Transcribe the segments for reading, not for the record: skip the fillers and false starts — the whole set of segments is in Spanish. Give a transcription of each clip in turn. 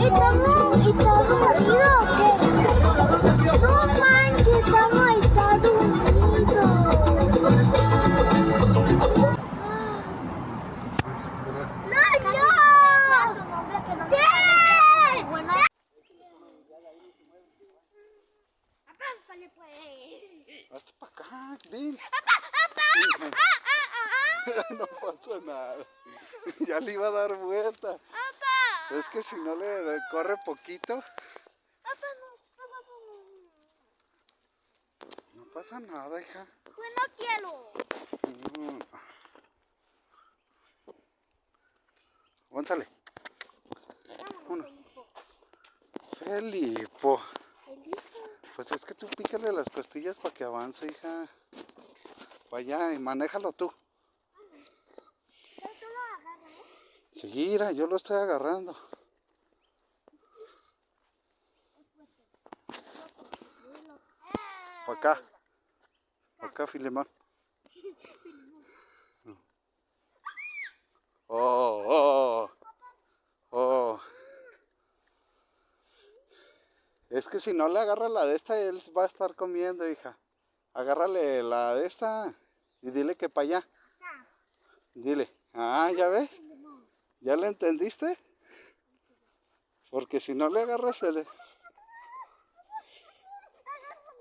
¿Está dormido o qué? No manches, está dormido. ¡No, yo! ¿Qué? Papá, sale pues. Hasta para acá, ven. No pasa nada. Ya le iba a dar vuelta. Papá. Es que si no le corre poquito. Papá, no. No pasa nada, hija. Pues no quiero. Mm. González. Uno. Felipo. Pues es que tú pícale las costillas para que avance, hija. Vaya y manéjalo tú. ¿Tú lo agarras? Sí, mira, yo lo estoy agarrando. Para acá. Para acá, Filemón. Oh, oh, oh. Es que si no le agarra la de esta, él va a estar comiendo, hija. Agárrale la de esta y dile que para allá. Dile. Ah, ¿ya ves? ¿Ya le entendiste? Porque si no le agarras el...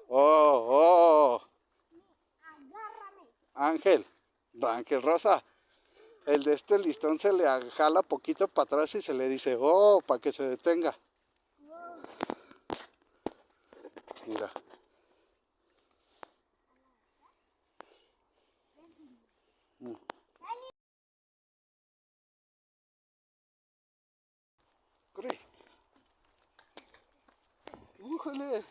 Oh, oh. Ángel. Ángel Rosa. El de este listón se le jala poquito para atrás y se le dice, oh, para que se detenga. Mira. Corre. ¡Újale!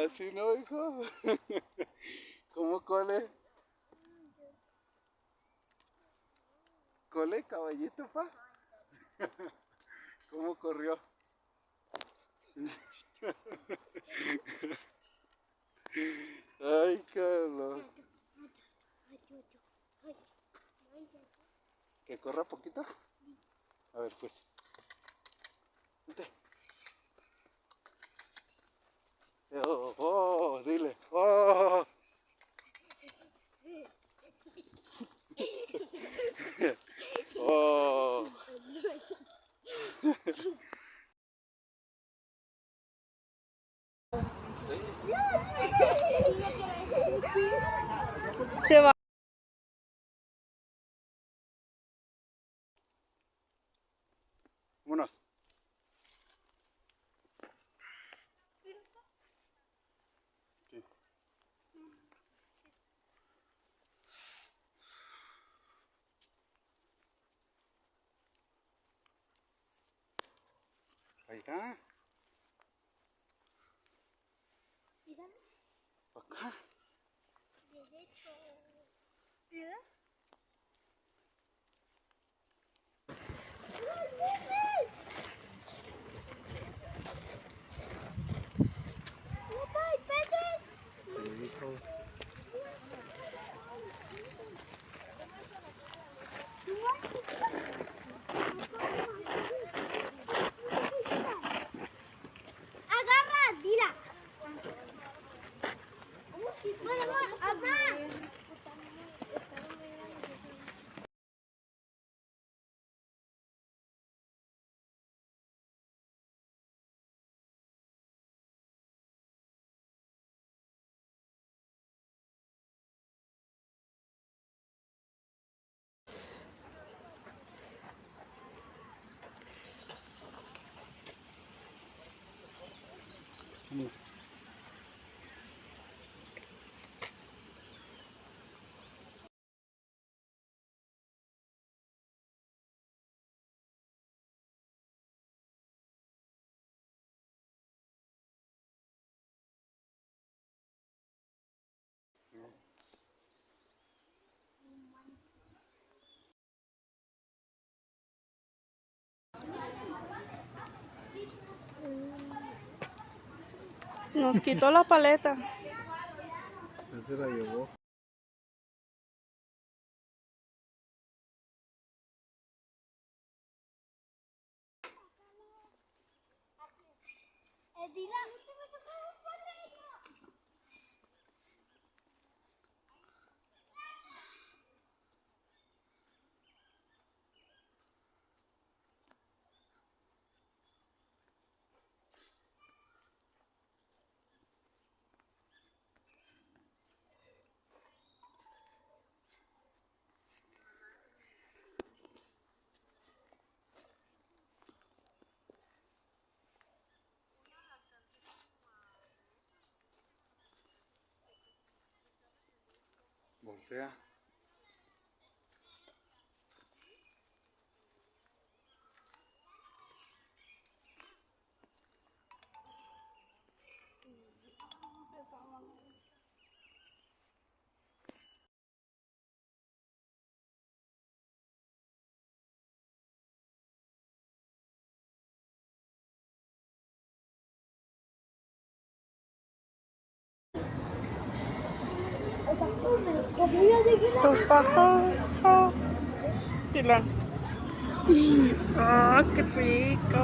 Así no, hijo. ¿Cómo cole? ¿Cole, caballito, pa? ¿Cómo corrió? Ay, Carlos. ¿Que corra poquito? A ver, pues. Vente. Oh, oh, dile. Oh. Oh. Se va. Vámonos. Sí. Ahí está. Acá. Derecho. ¿Mira? ¿No hay peces? Agarra, tira. Bueno, papá. Nos quitó la paleta. Él se la llevó. Dila. Voltea. Tostajo. Dile. ¡Ah, qué rico!